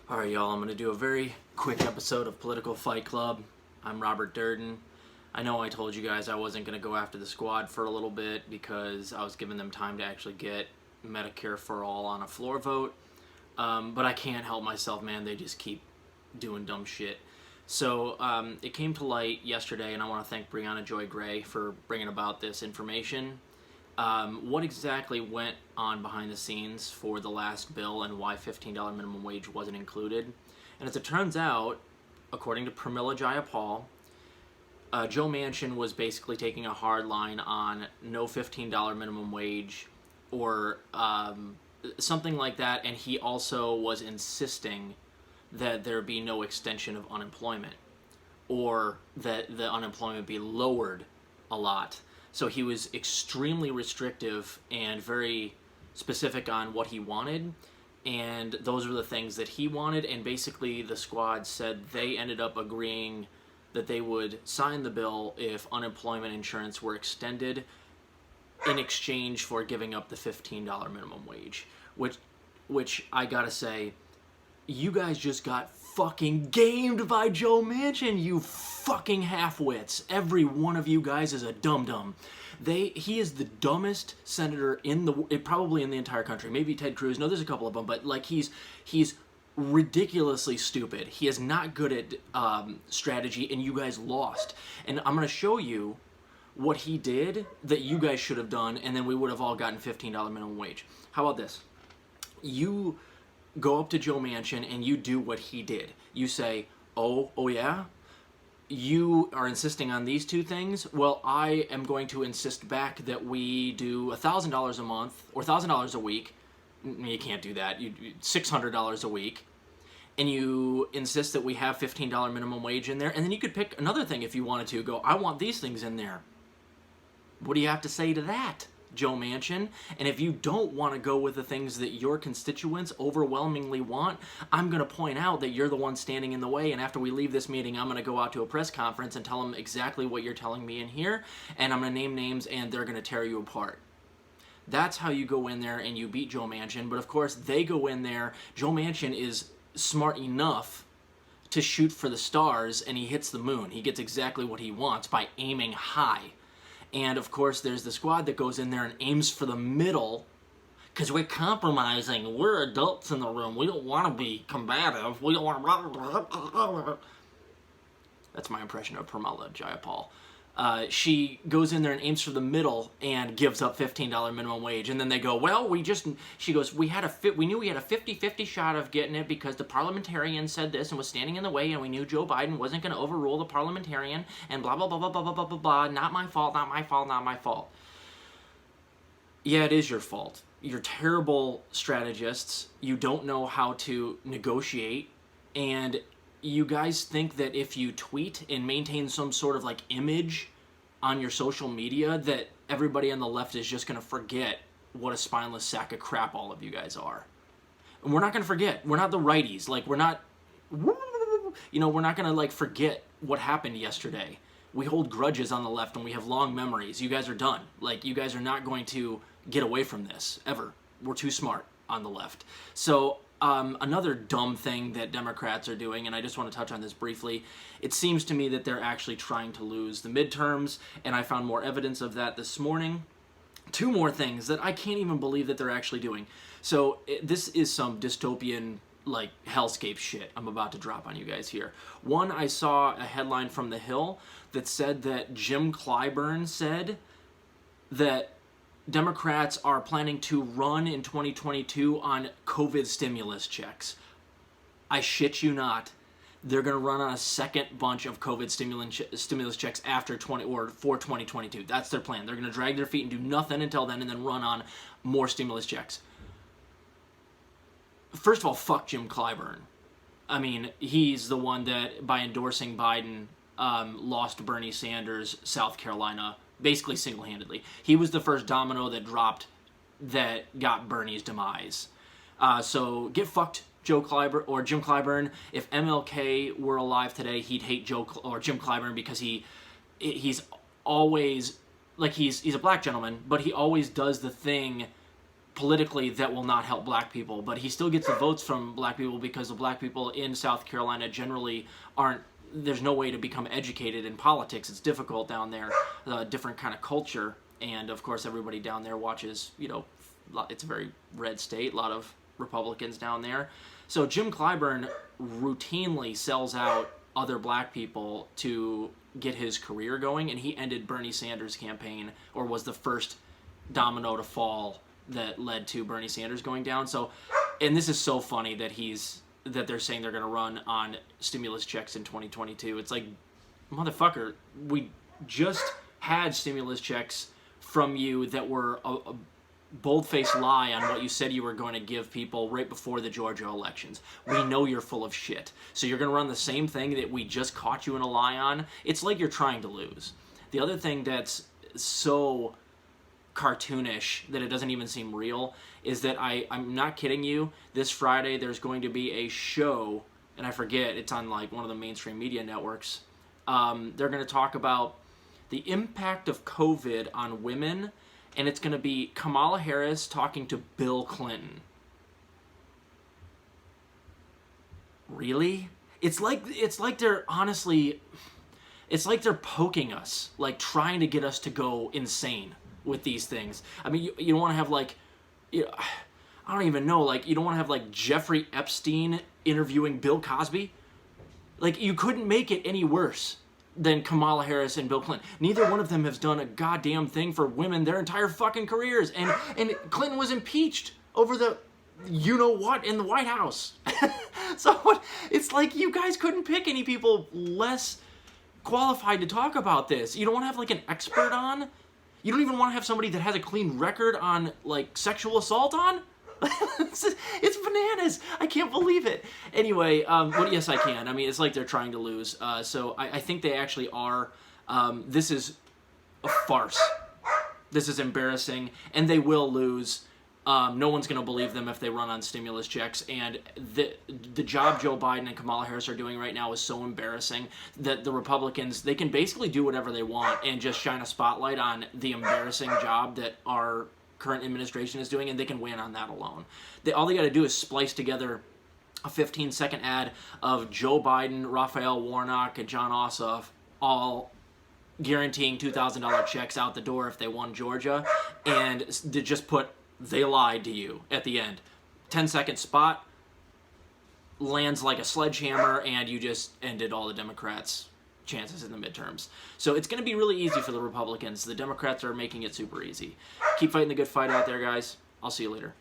Alright, y'all, I'm going to do a very quick episode of Political Fight Club. I'm Robert Durden. I know I told you guys I wasn't going to go after the squad for a little bit because I was giving them time to actually get Medicare for All on a floor vote. But I can't help myself, man. They just keep doing dumb shit. So it came to light yesterday, and I want to thank Brianna Joy Gray for bringing about this information. What exactly went on behind the scenes for the last bill and why $15 minimum wage wasn't included. And as it turns out, according to Pramila Jayapal, Joe Manchin was basically taking a hard line on no $15 minimum wage or something like that, and he also was insisting that there be no extension of unemployment or that the unemployment be lowered a lot. So he was extremely restrictive and very specific on what he wanted, and those were the things that he wanted, and basically the squad said they ended up agreeing that they would sign the bill if unemployment insurance were extended in exchange for giving up the $15 minimum wage, which I gotta say, you guys just got fucking gamed by Joe Manchin, you fucking half-wits. Every one of you guys is a dum-dum. He is the dumbest senator probably in the entire country. Maybe Ted Cruz. No, there's a couple of them, but like he's ridiculously stupid. He is not good at strategy, and you guys lost. And I'm gonna show you what he did that you guys should have done, and then we would have all gotten $15 minimum wage. How about this? You go up to Joe Manchin and you do what he did. You say, oh yeah? You are insisting on these two things? Well, I am going to insist back that we do $1,000 a month or $1,000 a week. You can't do that. You $600 a week. And you insist that we have $15 minimum wage in there. And then you could pick another thing if you wanted to. Go, I want these things in there. What do you have to say to that, Joe Manchin? And if you don't want to go with the things that your constituents overwhelmingly want, I'm going to point out that you're the one standing in the way, and after we leave this meeting, I'm going to go out to a press conference and tell them exactly what you're telling me in here, and I'm going to name names, and they're going to tear you apart. That's how you go in there and you beat Joe Manchin, but of course, they go in there. Joe Manchin is smart enough to shoot for the stars, and he hits the moon. He gets exactly what he wants by aiming high. And of course, there's the squad that goes in there and aims for the middle because we're compromising. We're adults in the room. We don't want to be combative. We don't want to... That's my impression of Pramila Jayapal. She goes in there and aims for the middle and gives up $15 minimum wage. And then they go, well, she goes, we knew we had a 50-50 shot of getting it because the parliamentarian said this and was standing in the way, and we knew Joe Biden wasn't going to overrule the parliamentarian, and blah, blah, blah, blah, blah, blah, blah, blah, blah. Not my fault, not my fault, not my fault. Yeah, it is your fault. You're terrible strategists. You don't know how to negotiate, and you guys think that if you tweet and maintain some sort of like image on your social media that everybody on the left is just going to forget what a spineless sack of crap all of you guys are. And we're not going to forget. We're not the righties. Like, we're not, we're not going to like forget what happened yesterday. We hold grudges on the left and we have long memories. You guys are done. Like, you guys are not going to get away from this ever. We're too smart on the left. So another dumb thing that Democrats are doing, and I just want to touch on this briefly, it seems to me that they're actually trying to lose the midterms, and I found more evidence of that this morning. Two more things that I can't even believe that they're actually doing. So this is some dystopian, like, hellscape shit I'm about to drop on you guys here. One, I saw a headline from The Hill that said that Jim Clyburn said that Democrats are planning to run in 2022 on COVID stimulus checks. I shit you not. They're going to run on a second bunch of COVID stimulus checks for 2022. That's their plan. They're going to drag their feet and do nothing until then and then run on more stimulus checks. First of all, fuck Jim Clyburn. I mean, he's the one that, by endorsing Biden, lost Bernie Sanders, South Carolina, basically single-handedly. He was the first domino that got Bernie's demise. So get fucked, Joe Clyburn or Jim Clyburn. If MLK were alive today, he'd hate Jim Clyburn because he's always, like, he's a black gentleman, but he always does the thing politically that will not help black people, but he still gets the votes from black people because the black people in South Carolina generally aren't, there's no way to become educated in politics. It's difficult down there, different kind of culture, and of course everybody down there watches, you know, it's a very red state, a lot of Republicans down there. So Jim Clyburn routinely sells out other black people to get his career going, and he ended Bernie Sanders' campaign, or was the first domino to fall that led to Bernie Sanders going down. So, and this is so funny that they're saying they're going to run on stimulus checks in 2022. It's like, motherfucker, we just had stimulus checks from you that were a bold-faced lie on what you said you were going to give people right before the Georgia elections. We know you're full of shit. So you're going to run the same thing that we just caught you in a lie on? It's like you're trying to lose. The other thing that's so cartoonish that it doesn't even seem real is that I'm not kidding you, this Friday there's going to be a show, and I forget, it's on like one of the mainstream media networks. They're going to talk about the impact of COVID on women, and it's going to be Kamala Harris talking to Bill Clinton. Really? It's like they're honestly, it's like they're poking us, like trying to get us to go insane with these things. I mean, you don't want to have like, I don't even know, like you don't want to have like Jeffrey Epstein interviewing Bill Cosby. Like you couldn't make it any worse than Kamala Harris and Bill Clinton. Neither one of them has done a goddamn thing for women their entire fucking careers. And Clinton was impeached over the you-know-what in the White House. So it's like you guys couldn't pick any people less qualified to talk about this. You don't want to have like an expert on? You don't even want to have somebody that has a clean record on like sexual assault on? It's bananas. I can't believe it. Anyway, but yes, I can. I mean, it's like they're trying to lose. So I think they actually are. This is a farce. This is embarrassing, and they will lose. No one's going to believe them if they run on stimulus checks. And the job Joe Biden and Kamala Harris are doing right now is so embarrassing that the Republicans, they can basically do whatever they want and just shine a spotlight on the embarrassing job that our current administration is doing, and they can win on that alone. All they got to do is splice together a 15-second ad of Joe Biden, Raphael Warnock, and John Ossoff all guaranteeing $2,000 checks out the door if they won Georgia, and to just put "they lied to you" at the end. 10-second spot, lands like a sledgehammer, and you just ended all the Democrats' chances in the midterms. So it's going to be really easy for the Republicans. The Democrats are making it super easy. Keep fighting the good fight out there, guys. I'll see you later.